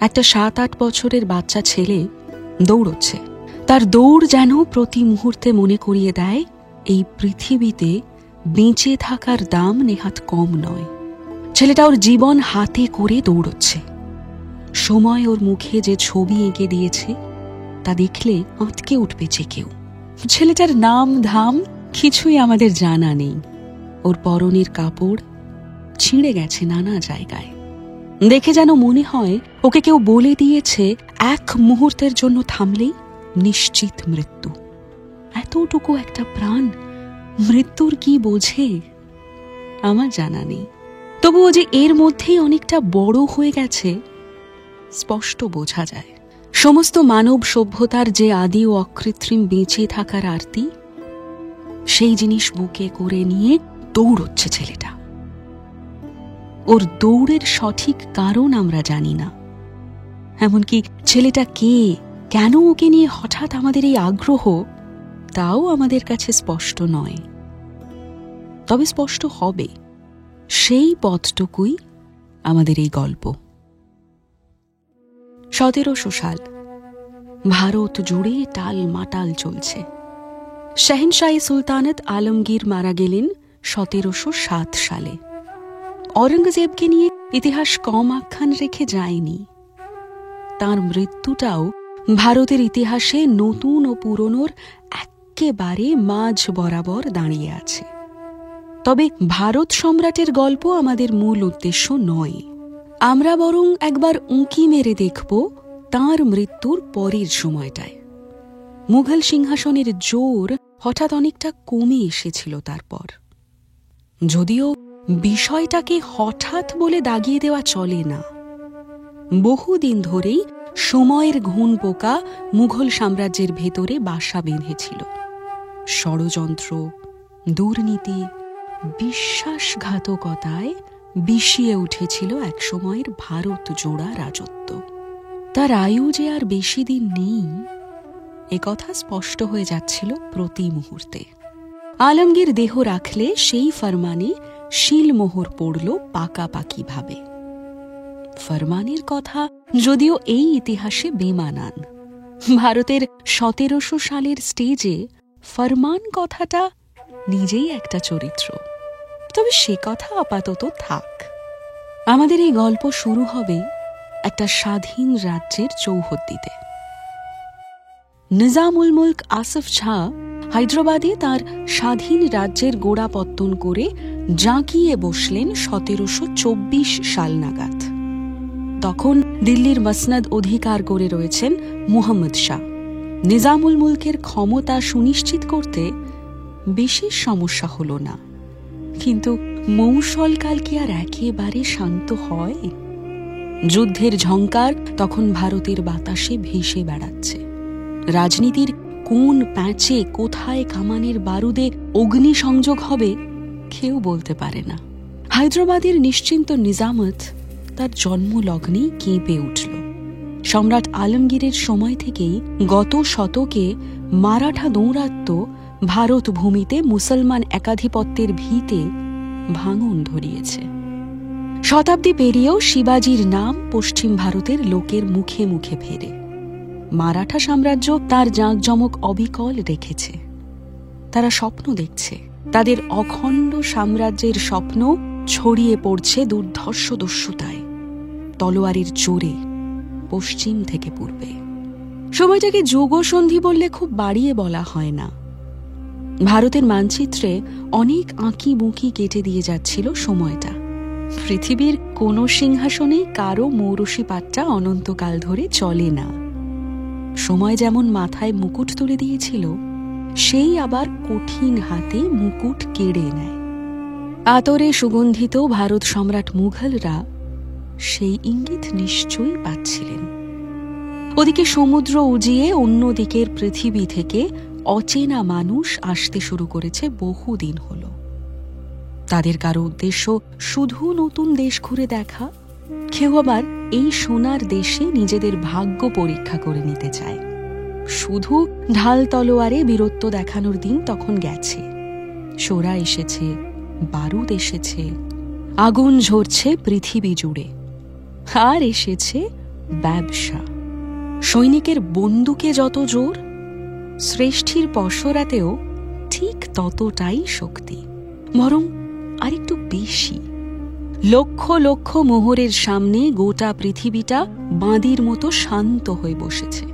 একটা 7-8 বছরের বাচ্চা ছেলে দৌড়চ্ছে। তার দৌড় যেন প্রতি মুহূর্তে মনে করিয়ে দেয় এই পৃথিবীতে বেঁচে থাকার দাম নেহাত কম নয়। ছেলেটা ওর জীবন হাতে করে দৌড়চ্ছে। সময় ওর মুখে যে ছবি এঁকে দিয়েছে তা দেখলে আঁতকে উঠবে যে কেউ। ছেলেটার নাম ধাম কিছুই আমাদের জানা নেই। ওর পরনের কাপড় ছিঁড়ে গেছে নানা জায়গায়। দেখে যেন মনে হয় ওকে কেউ বলে দিয়েছে এক মুহূর্তের জন্য থামলেই নিশ্চিত মৃত্যু। এতটুকু একটা প্রাণ মৃত্যুর কি বোঝে আমার জানা নেই। তবুও যে এর মধ্যেই অনেকটা বড় হয়ে গেছে স্পষ্ট বোঝা যায়। সমস্ত মানব সভ্যতার যে আদি ও অকৃত্রিম বেঁচে থাকার আরতি, সেই জিনিস বুকে করে নিয়ে দৌড়চ্ছে ছেলেটা। ওর দৌড়ের সঠিক কারণ আমরা জানি না। এমনকি ছেলেটা কে, কেন ওকে নিয়ে হঠাৎ আমাদের এই আগ্রহ, তাও আমাদের কাছে স্পষ্ট নয়। তবে স্পষ্ট হবে সেই পথটুকুই আমাদের এই গল্প। 1700 সাল, ভারত জুড়ে টাল মাটাল চলছে। শাহিনশাহী সুলতানত আলমগীর মারা গেলেন 1707 সালে। অরঙ্গজেবকে নিয়ে ইতিহাস কম আখ্যান রেখে যায়নি। তার মৃত্যুটাও ভারতের ইতিহাসে নতুন ও পুরনোর একেবারে মাঝ বরাবর দাঁড়িয়ে আছে। তবে ভারত সম্রাটের গল্প আমাদের মূল উদ্দেশ্য নয়। আমরা বরং একবার উঁকি মেরে দেখব তাঁর মৃত্যুর পরের সময়টায়। মুঘল সিংহাসনের জোর হঠাৎ অনেকটা কমে এসেছিল তারপর। যদিও বিষয়টাকে হঠাৎ বলে দাগিয়ে দেওয়া চলে না। বহুদিন ধরেই সময়ের ঘুণ পোকা মুঘল সাম্রাজ্যের ভেতরে বাসা বেঁধেছিল। ষড়যন্ত্র, দুর্নীতি, বিশ্বাসঘাতকতায় বিষিয়ে উঠেছিল একসময়ের ভারত জোড়া রাজত্ব। তার আয়ু যে আর বেশি দিন নেই একথা স্পষ্ট হয়ে যাচ্ছিল প্রতি মুহূর্তে। আলমগীর দেহ রাখলে সেই ফরমানে শিলমোহর পড়ল পাকাপাকি ভাবে। ফরমানের কথা যদিও এই ইতিহাসে বেমানান। ভারতের 1700 সালের স্টেজে ফরমান কথাটা নিজেই একটা চরিত্র। তবে সে কথা আপাতত থাক। আমাদের এই গল্প শুরু হবে একটা স্বাধীন রাজ্যের চৌহদ্দিতে। নিজামুল মুলক আসফ ঝা হায়দ্রাবাদে তার স্বাধীন রাজ্যের গোড়াপত্তন করে জাঁকিয়ে বসলেন 1724 সাল নাগাদ। তখন দিল্লির মসনদ অধিকার করে রয়েছেন মুহাম্মদ শাহ। নিজামুল মুলকের ক্ষমতা সুনিশ্চিত করতে বিশেষ সমস্যা হল না। কিন্তু মৌসলকাল কি আর একেবারে শান্ত হয়? যুদ্ধের ঝংকার তখন ভারতের বাতাসে ভেসে বেড়াচ্ছে। রাজনীতির কোন প্যাঁচে কোথায় কামানের বারুদে অগ্নিসংযোগ হবে কেউ বলতে পারে না। হায়দ্রাবাদের নিশ্চিন্ত নিজামত তার জন্মলগ্নেই কেঁপে উঠল। সম্রাট আলমগীরের সময় থেকেই গত শতকে মারাঠা দৌরাত্ম্য ভারত ভূমিতে মুসলমান একাধিপত্যের ভিতে ভাঙন ধরিয়েছে। শতাব্দী পেরিয়েও শিবাজির নাম পশ্চিম ভারতের লোকের মুখে মুখে ফেরে। মারাঠা সাম্রাজ্য তার জাঁকজমক অবিকল রেখেছে। তারা স্বপ্ন দেখছে, তাদের অখণ্ড সাম্রাজ্যের স্বপ্ন ছড়িয়ে পড়ছে দুর্ধর্ষ দস্যুতায়, তলোয়ারের জোরে পশ্চিম থেকে পূর্বে। সময়টাকে যুগসন্ধি বললে খুব বাড়িয়ে বলা হয় না। ভারতের মানচিত্রে অনেক আঁকি বুঁকি কেটে দিয়ে যাচ্ছিল সময়টা। পৃথিবীর কোনো সিংহাসনেই কারো মৌরসী পাট্টা অনন্তকাল ধরে চলে না। সময় যেমন মাথায় মুকুট তুলে দিয়েছিল, সেই আবার কঠিন হাতে মুকুট কেড়ে নেয়। আতরে সুগন্ধিত ভারত সম্রাট মুঘলরা সেই ইঙ্গিত নিশ্চয়ই পাচ্ছিলেন। ওদিকে সমুদ্র উজিয়ে অন্য দিকের পৃথিবী থেকে অচেনা মানুষ আসতে শুরু করেছে বহুদিন হল। তাদের কারো উদ্দেশ্য শুধু নতুন দেশ ঘুরে দেখা, কেউ আবার এই সোনার দেশে নিজেদের ভাগ্য পরীক্ষা করে নিতে চায়। শুধু ঢাল তলোয়ারে বীরত্ব দেখানোর দিন তখন গেছে। সোরা এসেছে, বারুদ এসেছে, আগুন ঝরছে পৃথিবী জুড়ে। আর এসেছে ব্যবসা। সৈনিকের বন্দুকে যত জোর, শ্রেষ্ঠীর পসরাতেও ঠিক ততটাই শক্তি, বরং আরেকটু বেশি। লক্ষ লক্ষ মোহরের সামনে গোটা পৃথিবীটা বাঁদির মতো শান্ত হয়ে বসেছে,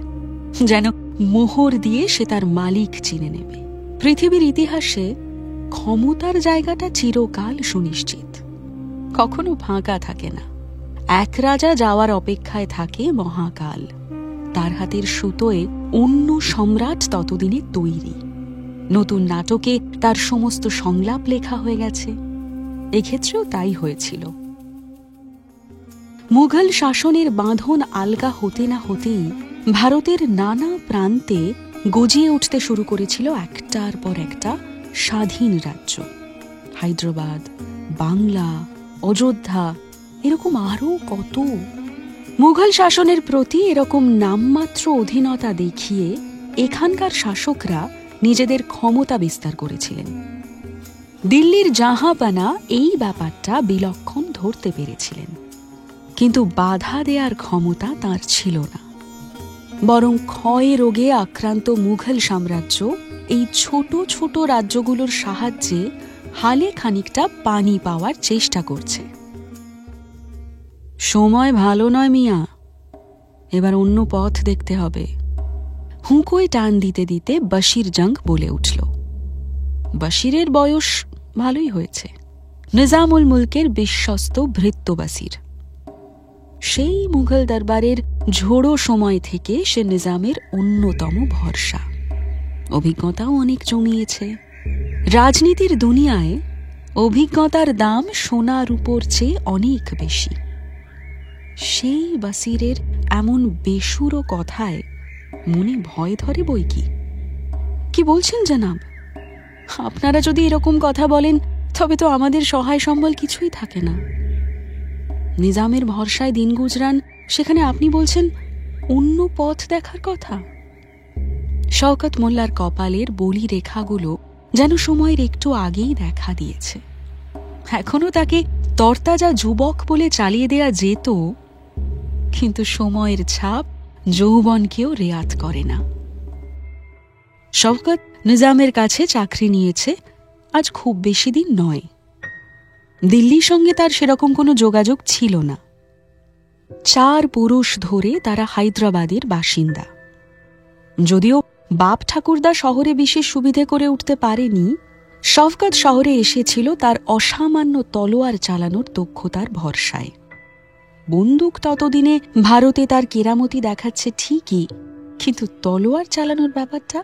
যেন মোহর দিয়ে সে তার মালিক চিনে নেবে। পৃথিবীর ইতিহাসে ক্ষমতার জায়গাটা চিরকাল সুনিশ্চিত, কখনো ফাঁকা থাকে না। এক রাজা যাওয়ার অপেক্ষায় থাকে মহাকাল, তার হাতের সুতোয় অন্য সম্রাট ততদিনে তৈরি। নতুন নাটকে তার সমস্ত সংলাপ লেখা হয়ে গেছে। এক্ষেত্রেও তাই হয়েছিল। মুঘল শাসনের বাঁধন আলগা হতে না হতেই ভারতের নানা প্রান্তে গজিয়ে উঠতে শুরু করেছিল একটার পর একটা স্বাধীন রাজ্য। হায়দ্রাবাদ, বাংলা, অযোধ্যা, এরকম আরও কত। মুঘল শাসনের প্রতি এরকম নামমাত্র অধীনতা দেখিয়ে এখানকার শাসকরা নিজেদের ক্ষমতা বিস্তার করেছিলেন। দিল্লির জাহাপানা এই ব্যাপারটা বিলক্ষণ ধরতে পেরেছিলেন, কিন্তু বাধা দেওয়ার ক্ষমতা তার ছিল না। বরং ক্ষয় রোগে আক্রান্ত মুঘল সাম্রাজ্য এই ছোট ছোট রাজ্যগুলোর সাহায্যে হালে খানিকটা পানি পাওয়ার চেষ্টা করছে। সময় ভালো নয় মিয়া, এবার অন্য পথ দেখতে হবে। হুঁকোয় টান দিতে দিতে বশির জং বলে উঠল। বশিরের বয়স ভালোই হয়েছে, নিজামুল মুলকের বিশ্বস্ত ভৃত্য বশির। সেই মুঘল দরবারের ঝোড়ো সময় থেকে সে নিজামের অন্যতম ভরসা। অভিজ্ঞতাও অনেক জমিয়েছে। রাজনীতির দুনিয়ায় অভিজ্ঞতার দাম সোনা রূপোর চেয়ে অনেক বেশি। সেই বশিরের এমন বেসুরো কথায় মনে ভয় ধরে বই কি। কি বলছেন জনাব? আপনারা যদি এরকম কথা বলেন তবে তো আমাদের সহায় সম্বল কিছুই থাকে না। নিজামের ভরসায় দিন গুজরান, সেখানে আপনি বলছেন অন্য পথ দেখার কথা। শওকত মোল্লার কপালের বলি রেখাগুলো যেন সময়ের একটু আগেই দেখা দিয়েছে। এখনো তাকে তরতাজা যুবক বলে চালিয়ে দেয়া যেত, কিন্তু সময়ের ছাপ যৌবনকেও রেয়াত করে না। শওকত নিজামের কাছে চাকরি নিয়েছে আজ খুব বেশি দিন নয়। দিল্লির সঙ্গে তার সেরকম কোনো যোগাযোগ ছিল না। 4 পুরুষ ধরে তারা হায়দ্রাবাদের বাসিন্দা। যদিও বাপ ঠাকুরদা শহরে বিশেষ সুবিধে করে উঠতে পারেনি, শওকত শহরে এসেছিল তার অসামান্য তলোয়ার চালানোর দক্ষতার ভরসায়। বন্দুক ততদিনে ভারতে তার কেরামতি দেখাচ্ছে ঠিকই, কিন্তু তলোয়ার চালানোর ব্যাপারটা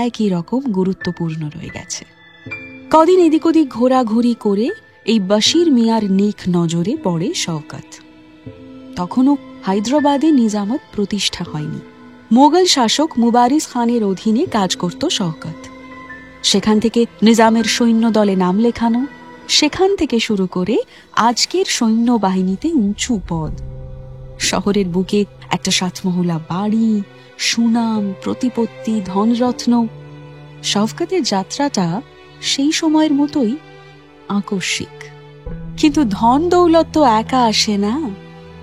একই রকম গুরুত্বপূর্ণ রয়ে গেছে। কদিন এদিক ওদিক ঘোরাঘুরি করে এই বশির মিয়ার নেক নজরে পড়ে শওকত। তখনও হায়দ্রাবাদে নিজামত প্রতিষ্ঠা হয়নি। মোগল শাসক মুবারিজ খানের অধীনে কাজ করত শওকত। সেখান থেকে নিজামের সৈন্য দলে নাম লেখানো, সেখান থেকে শুরু করে আজকের সৈন্যবাহিনীতে উঁচু পদ। শহরের বুকে একটা 7 মহলা বাড়ি, সুনাম, প্রতিপত্তি, ধনরত্ন। শওকতের যাত্রাটা সেই সময়ের মতোই আকস্মিক। কিন্তু ধন দৌলত তো একা আসে না,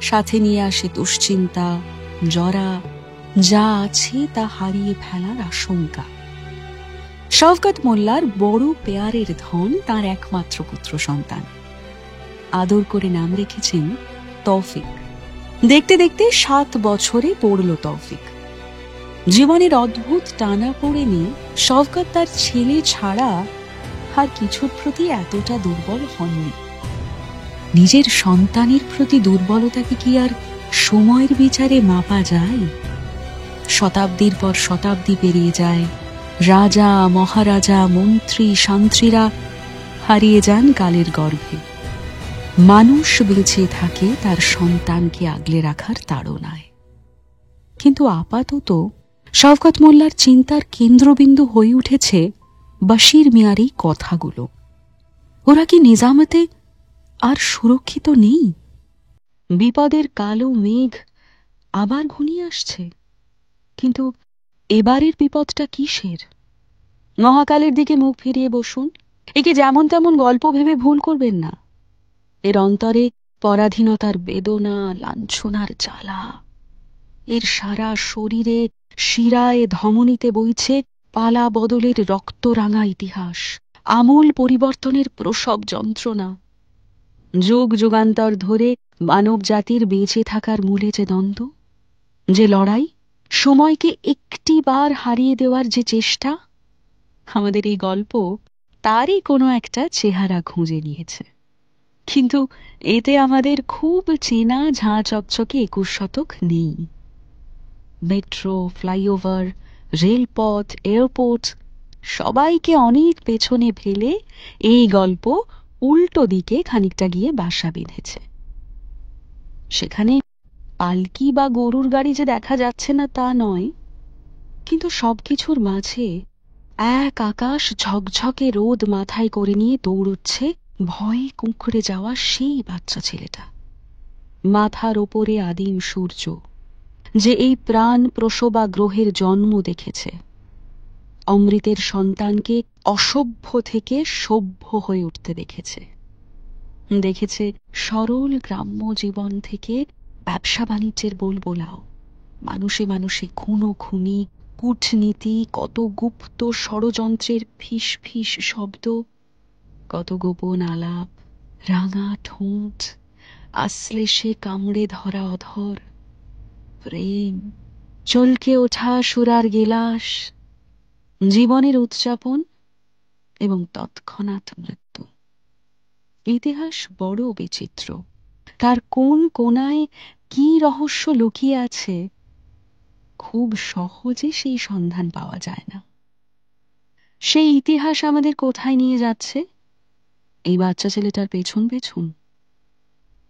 সাথে নিয়ে আসে দুশ্চিন্তা, জরা, যা আছে তা হারিয়ে ফেলার আশঙ্কা। শওকত মোল্লার বড় পেয়ারের ধন তার একমাত্র পুত্র সন্তান। আদর করে নাম রেখেছেন তৌফিক। দেখতে দেখতে 7 বছরে পড়ল তৌফিক। জীবনের অদ্ভুত টানা পড়ে নিয়ে শওকত তার ছেলে ছাড়া আর কিছুর প্রতি এতটা দুর্বল হননি। নিজের সন্তানের প্রতি দুর্বলতাকে কি আর সময়ের বিচারে মাপা যায়? শতাব্দীর পর শতাব্দী পেরিয়ে যায়, রাজা, মহারাজা, মন্ত্রী, শান্ত্রীরা হারিয়ে যান কালের গর্ভে। মানুষ বেঁচে থাকে তার সন্তানকে আগলে রাখার তাড়নায়। কিন্তু আপাতত শওকত মোল্লার চিন্তার কেন্দ্রবিন্দু হয়ে উঠেছে বশির মিয়ার এই কথাগুলো। ওরা কি নিজামতে আর সুরক্ষিত নেই? বিপদের কালো মেঘ আবার ঘনিয়ে আসছে। কিন্তু এবারের বিপদটা কিসের? মহাকালের দিকে মুখ ফিরিয়ে বসুন। একে যেমন তেমন গল্প ভেবে ভুল করবেন না। এর অন্তরে পরাধীনতার বেদনা, লাঞ্ছনার জ্বালা। এর সারা শরীরে, শিরায়, ধমনীতে বইছে পালা বদলের রক্তরাঙা ইতিহাস, আমূল পরিবর্তনের প্রসব যন্ত্রণা। যুগ যুগান্তর ধরে মানব জাতির বেঁচে থাকার মূলে যে দ্বন্দ্ব, যে লড়াই, সময়কে একটিবার হারিয়ে দেওয়ার যে চেষ্টা, আমাদের এই গল্প তারই কোনো একটা চেহারা খুঁজে নিয়েছে। কিন্তু এতে আমাদের খুব চেনা ঝাঁ চকচকে 21 শতক নেই। মেট্রো, ফ্লাইওভার, রেলপথ, এয়ারপোর্ট সবাইকে অনেক পেছনে ফেলে এই গল্প উল্টো দিকে খানিকটা গিয়ে বাসা বেঁধেছে। সেখানে পালকি বা গরুর গাড়ি যে দেখা যাচ্ছে না তা নয়, কিন্তু সবকিছুর মাঝে এক আকাশ ঝকঝকে রোদ মাথায় করে নিয়ে দৌড়চ্ছে ভয়ে কুঁকড়ে যাওয়া সেই বাচ্চা ছেলেটা। মাথার ওপরে আদিম সূর্য, যে এই প্রাণ প্রসবা গ্রহের জন্ম দেখেছে, অমৃতের সন্তানকে অসভ্য থেকে সভ্য হয়ে উঠতে দেখেছে। দেখেছে সরল গ্রাম্য জীবন থেকে ব্যবসা বাণিজ্যের বোলবোলাও, মানুষে মানুষে খুনোখুনি, কূটনীতি, কত গুপ্ত ষড়যন্ত্রের ফিস ফিস শব্দ, কত গোপন আলাপ, রাঙা ঠোঁট, আশ্লেষে কামড়ে ধরা অধর, প্রেম, চলকে ওঠা সুরার গেলাস, জীবনের উদযাপন এবং তৎক্ষণাৎ মৃত্যু। ইতিহাস বড় বিচিত্র, তার কোন কোনায় কি রহস্য লুকিয়ে আছে খুব সহজে সেই সন্ধান পাওয়া যায় না। সেই ইতিহাস আমাদের কোথায় নিয়ে যাচ্ছে? এই বাচ্চা ছেলেটার পেছন পেছন।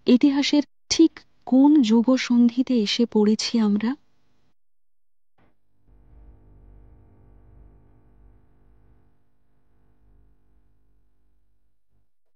ইতিহাসের ঠিক কোন যুগ সন্ধিতে এসে পড়েছি আমরা?